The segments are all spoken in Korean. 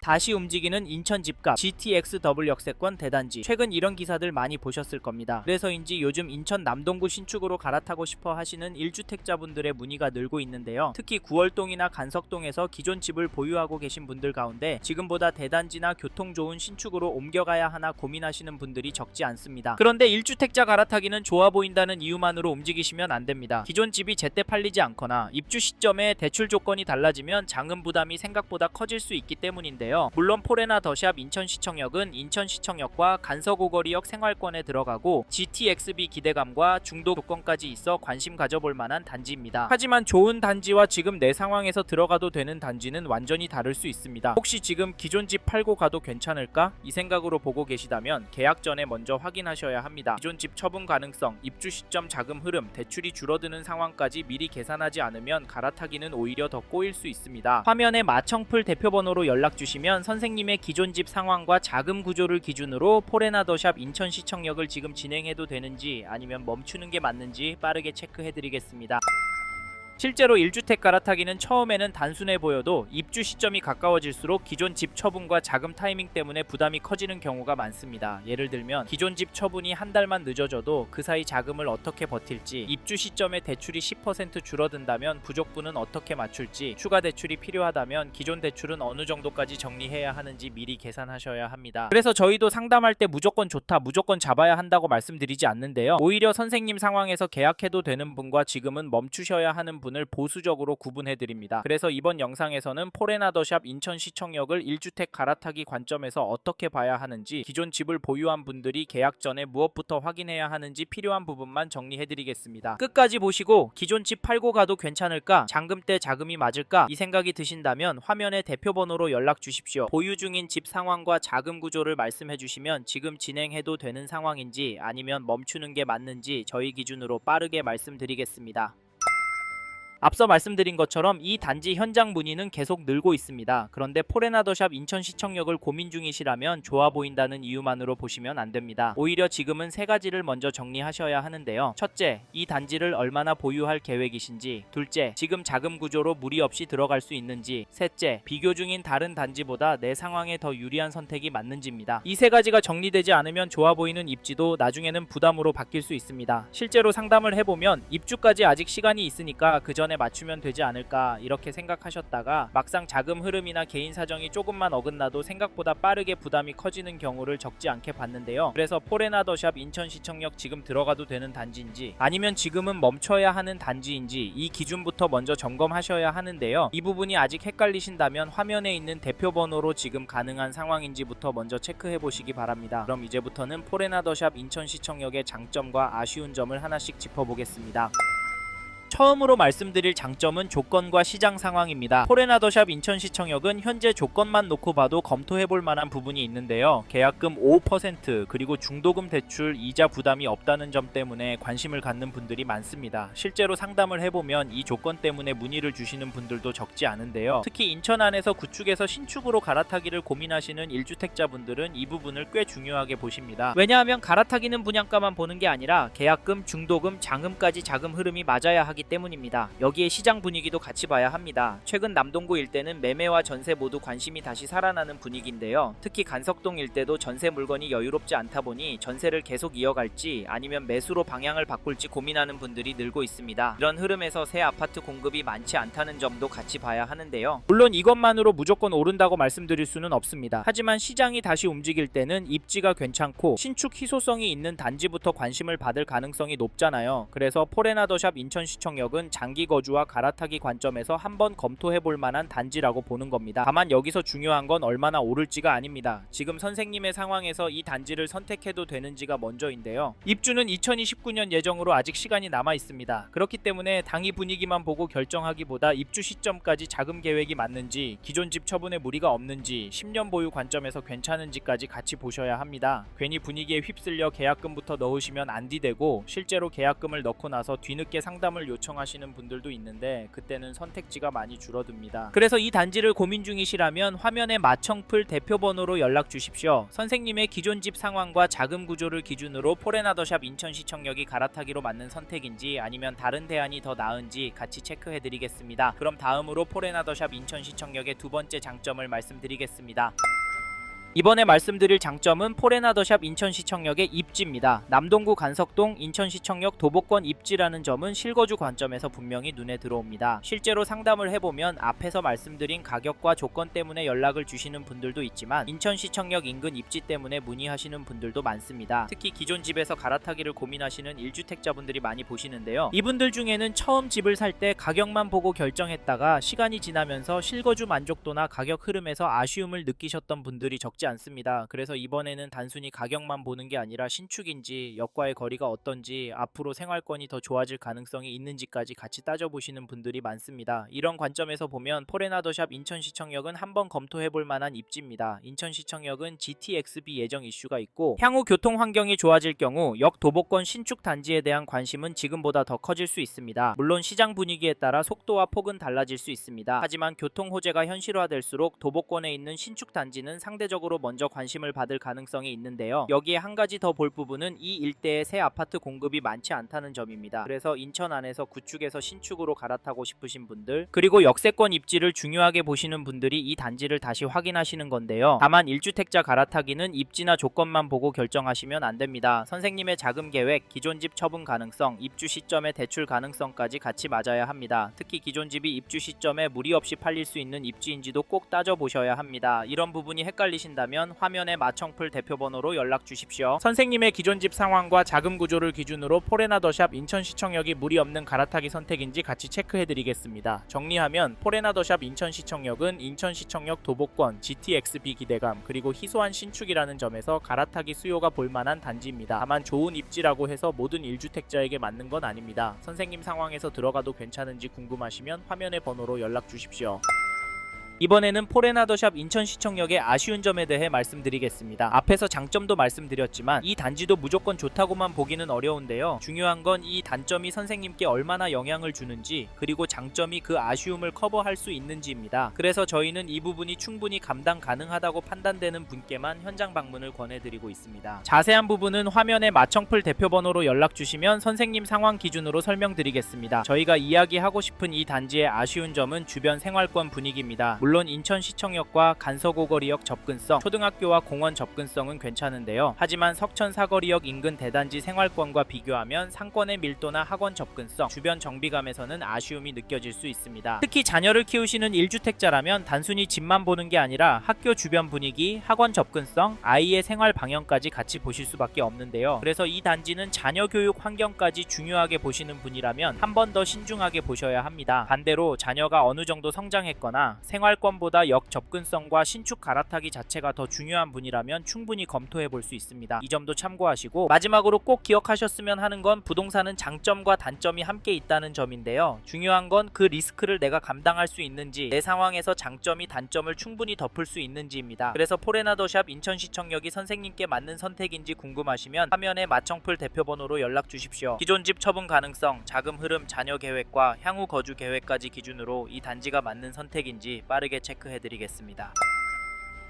다시 움직이는 인천 집값, GTX 더블 역세권 대단지. 최근 이런 기사들 많이 보셨을 겁니다. 그래서인지 요즘 인천 남동구 신축으로 갈아타고 싶어 하시는 1주택자분들의 문의가 늘고 있는데요. 특히 구월동이나 간석동에서 기존 집을 보유하고 계신 분들 가운데 지금보다 대단지나 교통 좋은 신축으로 옮겨가야 하나 고민하시는 분들이 적지 않습니다. 그런데 1주택자 갈아타기는 좋아 보인다는 이유만으로 움직이시면 안 됩니다. 기존 집이 제때 팔리지 않거나 입주 시점에 대출 조건이 달라지면 잔금 부담이 생각보다 커질 수 있기 때문인데요. 물론 포레나 더샵 인천시청역은 인천시청역과 간석오거리역 생활권에 들어가고 GTXB 기대감과 중도 조건까지 있어 관심 가져볼 만한 단지입니다. 하지만 좋은 단지와 지금 내 상황에서 들어가도 되는 단지는 완전히 다를 수 있습니다. 혹시 지금 기존 집 팔고 가도 괜찮을까? 이 생각으로 보고 계시다면 계약 전에 먼저 확인하셔야 합니다. 기존 집 처분 가능성, 입주 시점 자금 흐름, 대출이 줄어드는 상황까지 미리 계산하지 않으면 갈아타기는 오히려 더 꼬일 수 있습니다. 화면에 마청풀 대표번호로 연락 주시면 선생님의 기존 집 상황과 자금 구조를 기준으로 포레나 더샵 인천시청역을 지금 진행해도 되는지 아니면 멈추는 게 맞는지 빠르게 체크해드리겠습니다. 실제로 1주택 갈아타기는 처음에는 단순해 보여도 입주 시점이 가까워질수록 기존 집 처분과 자금 타이밍 때문에 부담이 커지는 경우가 많습니다. 예를 들면 기존 집 처분이 한 달만 늦어져도 그 사이 자금을 어떻게 버틸지, 입주 시점에 대출이 10% 줄어든다면 부족분은 어떻게 맞출지, 추가 대출이 필요하다면 기존 대출은 어느 정도까지 정리해야 하는지 미리 계산하셔야 합니다. 그래서 저희도 상담할 때 무조건 좋다, 무조건 잡아야 한다고 말씀드리지 않는데요. 오히려 선생님 상황에서 계약해도 되는 분과 지금은 멈추셔야 하는 분 을 보수적으로 구분해드립니다. 그래서 이번 영상에서는 포레나 더샵 인천시청역을 1주택 갈아타기 관점에서 어떻게 봐야 하는지, 기존 집을 보유한 분들이 계약 전에 무엇부터 확인해야 하는지 필요한 부분만 정리해드리겠습니다. 끝까지 보시고 기존 집 팔고 가도 괜찮을까? 잔금 때 자금이 맞을까? 이 생각이 드신다면 화면에 대표번호로 연락 주십시오. 보유 중인 집 상황과 자금 구조를 말씀해주시면 지금 진행해도 되는 상황인지 아니면 멈추는 게 맞는지 저희 기준으로 빠르게 말씀드리겠습니다. 앞서 말씀드린 것처럼 이 단지 현장 문의는 계속 늘고 있습니다. 그런데 포레나 더샵 인천시청역을 고민 중이시라면 좋아 보인다는 이유만으로 보시면 안 됩니다. 오히려 지금은 세 가지를 먼저 정리하셔야 하는데요. 첫째, 이 단지를 얼마나 보유할 계획이신지. 둘째, 지금 자금 구조로 무리 없이 들어갈 수 있는지. 셋째, 비교 중인 다른 단지보다 내 상황에 더 유리한 선택이 맞는지입니다. 이 세 가지가 정리되지 않으면 좋아 보이는 입지도 나중에는 부담으로 바뀔 수 있습니다. 실제로 상담을 해보면 입주까지 아직 시간이 있으니까 그 전에 맞추면 되지 않을까 이렇게 생각하셨다가 막상 자금 흐름이나 개인 사정이 조금만 어긋나도 생각보다 빠르게 부담이 커지는 경우를 적지 않게 봤는데요. 그래서 포레나 더샵 인천시청역 지금 들어가도 되는 단지인지 아니면 지금은 멈춰야 하는 단지인지 이 기준부터 먼저 점검하셔야 하는데요. 이 부분이 아직 헷갈리신다면 화면에 있는 대표번호로 지금 가능한 상황인지부터 먼저 체크해 보시기 바랍니다. 그럼 이제부터는 포레나 더샵 인천시청역의 장점과 아쉬운 점을 하나씩 짚어보겠습니다. 처음으로 말씀드릴 장점은 조건과 시장 상황입니다. 포레나 더샵 인천시청역은 현재 조건만 놓고 봐도 검토해볼 만한 부분이 있는데요. 계약금 5% 그리고 중도금 대출 이자 부담이 없다는 점 때문에 관심을 갖는 분들이 많습니다. 실제로 상담을 해보면 이 조건 때문에 문의를 주시는 분들도 적지 않은데요. 특히 인천 안에서 구축에서 신축으로 갈아타기를 고민하시는 1주택자분들은 이 부분을 꽤 중요하게 보십니다. 왜냐하면 갈아타기는 분양가만 보는 게 아니라 계약금, 중도금, 잔금까지 자금 흐름이 맞아야 하기 때문입니다. 여기에 시장 분위기도 같이 봐야 합니다. 최근 남동구 일대는 매매와 전세 모두 관심이 다시 살아나는 분위기인데요. 특히 간석동 일대도 전세 물건이 여유롭지 않다 보니 전세를 계속 이어갈지 아니면 매수로 방향을 바꿀지 고민하는 분들이 늘고 있습니다. 이런 흐름에서 새 아파트 공급이 많지 않다는 점도 같이 봐야 하는데요. 물론 이것만으로 무조건 오른다고 말씀드릴 수는 없습니다. 하지만 시장이 다시 움직일 때는 입지가 괜찮고 신축 희소성이 있는 단지부터 관심을 받을 가능성이 높잖아요. 그래서 포레나 더샵 인천시청역은 장기 거주와 갈아타기 관점에서 한번 검토해볼 만한 단지라고 보는 겁니다. 다만 여기서 중요한 건 얼마나 오를지가 아닙니다. 지금 선생님의 상황에서 이 단지를 선택해도 되는지가 먼저인데요. 입주는 2029년 예정으로 아직 시간이 남아 있습니다. 그렇기 때문에 당이 분위기만 보고 결정하기보다 입주 시점까지 자금 계획이 맞는지, 기존 집 처분에 무리가 없는지, 10년 보유 관점에서 괜찮은지까지 같이 보셔야 합니다. 괜히 분위기에 휩쓸려 계약금부터 넣으시면 안디되고 실제로 계약금을 넣고 나서 뒤늦게 상담을 요청하시는 분들도 있는데 그때는 선택지가 많이 줄어듭니다. 그래서 이 단지를 고민 중이시라면 화면에 마청풀 대표번호로 연락 주십시오. 선생님의 기존 집 상황과 자금 구조를 기준으로 포레나더샵 인천시청역이 갈아타기로 맞는 선택인지 아니면 다른 대안이 더 나은지 같이 체크해드리겠습니다. 그럼 다음으로 포레나더샵 인천시청역의 두 번째 장점을 말씀드리겠습니다. 이번에 말씀드릴 장점은 포레나더샵 인천시청역의 입지입니다. 남동구 간석동 인천시청역 도보권 입지라는 점은 실거주 관점에서 분명히 눈에 들어옵니다. 실제로 상담을 해보면 앞에서 말씀드린 가격과 조건 때문에 연락을 주시는 분들도 있지만 인천시청역 인근 입지 때문에 문의하시는 분들도 많습니다. 특히 기존 집에서 갈아타기를 고민하시는 1주택자분들이 많이 보시는데요. 이분들 중에는 처음 집을 살 때 가격만 보고 결정했다가 시간이 지나면서 실거주 만족도나 가격 흐름에서 아쉬움을 느끼셨던 분들이 적지 않습니다. 그래서 이번에는 단순히 가격만 보는 게 아니라 신축인지 역과의 거리가 어떤지 앞으로 생활권이 더 좋아질 가능성이 있는지까지 같이 따져보시는 분들이 많습니다. 이런 관점에서 보면 포레나더샵 인천시청역은 한번 검토해볼 만한 입지입니다. 인천시청역은 GTXB 예정 이슈가 있고 향후 교통 환경이 좋아질 경우 역 도보권 신축 단지에 대한 관심은 지금보다 더 커질 수 있습니다. 물론 시장 분위기에 따라 속도와 폭은 달라질 수 있습니다. 하지만 교통 호재가 현실화될수록 도보권에 있는 신축 단지는 상대적으로 먼저 관심을 받을 가능성이 있는데요. 여기에 한 가지 더 볼 부분은 이 일대에 새 아파트 공급이 많지 않다는 점입니다. 그래서 인천 안에서 구축에서 신축으로 갈아타고 싶으신 분들 그리고 역세권 입지를 중요하게 보시는 분들이 이 단지를 다시 확인하시는 건데요. 다만 1주택자 갈아타기는 입지나 조건만 보고 결정하시면 안됩니다. 선생님의 자금 계획, 기존 집 처분 가능성, 입주 시점의 대출 가능성까지 같이 맞아야 합니다. 특히 기존 집이 입주 시점에 무리 없이 팔릴 수 있는 입지인지도 꼭 따져보셔야 합니다. 이런 부분이 헷갈리신다면 화면에 마청풀 대표번호로 연락 주십시오. 선생님의 기존 집 상황과 자금 구조를 기준으로 포레나더샵 인천시청역이 무리 없는 갈아타기 선택인지 같이 체크해드리겠습니다. 정리하면 포레나더샵 인천시청역은 인천시청역 도보권, GTXB 기대감, 그리고 희소한 신축이라는 점에서 갈아타기 수요가 볼만한 단지입니다. 다만 좋은 입지라고 해서 모든 1주택자에게 맞는 건 아닙니다. 선생님 상황에서 들어가도 괜찮은지 궁금하시면 화면의 번호로 연락 주십시오. 이번에는 포레나더샵 인천시청역의 아쉬운 점에 대해 말씀드리겠습니다. 앞에서 장점도 말씀드렸지만 이 단지도 무조건 좋다고만 보기는 어려운데요. 중요한 건 이 단점이 선생님께 얼마나 영향을 주는지 그리고 장점이 그 아쉬움을 커버할 수 있는지입니다. 그래서 저희는 이 부분이 충분히 감당 가능하다고 판단되는 분께만 현장 방문을 권해드리고 있습니다. 자세한 부분은 화면에 마청풀 대표번호로 연락 주시면 선생님 상황 기준으로 설명드리겠습니다. 저희가 이야기하고 싶은 이 단지의 아쉬운 점은 주변 생활권 분위기입니다. 물론 인천시청역과 간서고거리역 접근성, 초등학교와 공원 접근성은 괜찮은데요. 하지만 석천 사거리역 인근 대단지 생활권과 비교하면 상권의 밀도나 학원 접근성, 주변 정비감에서는 아쉬움이 느껴질 수 있습니다. 특히 자녀를 키우시는 1주택자라면 단순히 집만 보는 게 아니라 학교 주변 분위기, 학원 접근성, 아이의 생활 방향까지 같이 보실 수밖에 없는데요. 그래서 이 단지는 자녀 교육 환경까지 중요하게 보시는 분이라면 한 번 더 신중하게 보셔야 합니다. 반대로 자녀가 어느 정도 성장했거나 생활권보다 역 접근성과 신축 갈아타기 자체가 더 중요한 분이라면 충분히 검토해 볼 수 있습니다. 이 점도 참고하시고 마지막으로 꼭 기억하셨으면 하는 건 부동산은 장점과 단점이 함께 있다는 점인데요. 중요한 건 그 리스크를 내가 감당할 수 있는지, 내 상황에서 장점이 단점을 충분히 덮을 수 있는지입니다. 그래서 포레나더샵 인천시청역이 선생님께 맞는 선택인지 궁금하시면 화면에 마청풀 대표번호로 연락 주십시오. 기존 집 처분 가능성, 자금 흐름, 자녀 계획과 향후 거주 계획까지 기준으로 이 단지가 맞는 선택인지 빠르게 체크해드리겠습니다.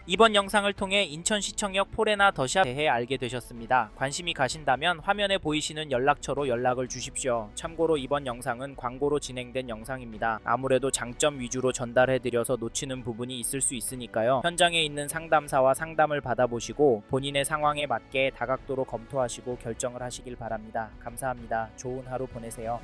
이번 영상을 통해 인천시청역 포레나더샵에 대해 알게 되셨습니다. 관심이 가신다면 화면에 보이시는 연락처로 연락을 주십시오. 참고로 이번 영상은 광고로 진행된 영상입니다. 아무래도 장점 위주로 전달해드려서 놓치는 부분이 있을 수 있으니까요. 현장에 있는 상담사와 상담을 받아보시고 본인의 상황에 맞게 다각도로 검토하시고 결정을 하시길 바랍니다. 감사합니다. 좋은 하루 보내세요.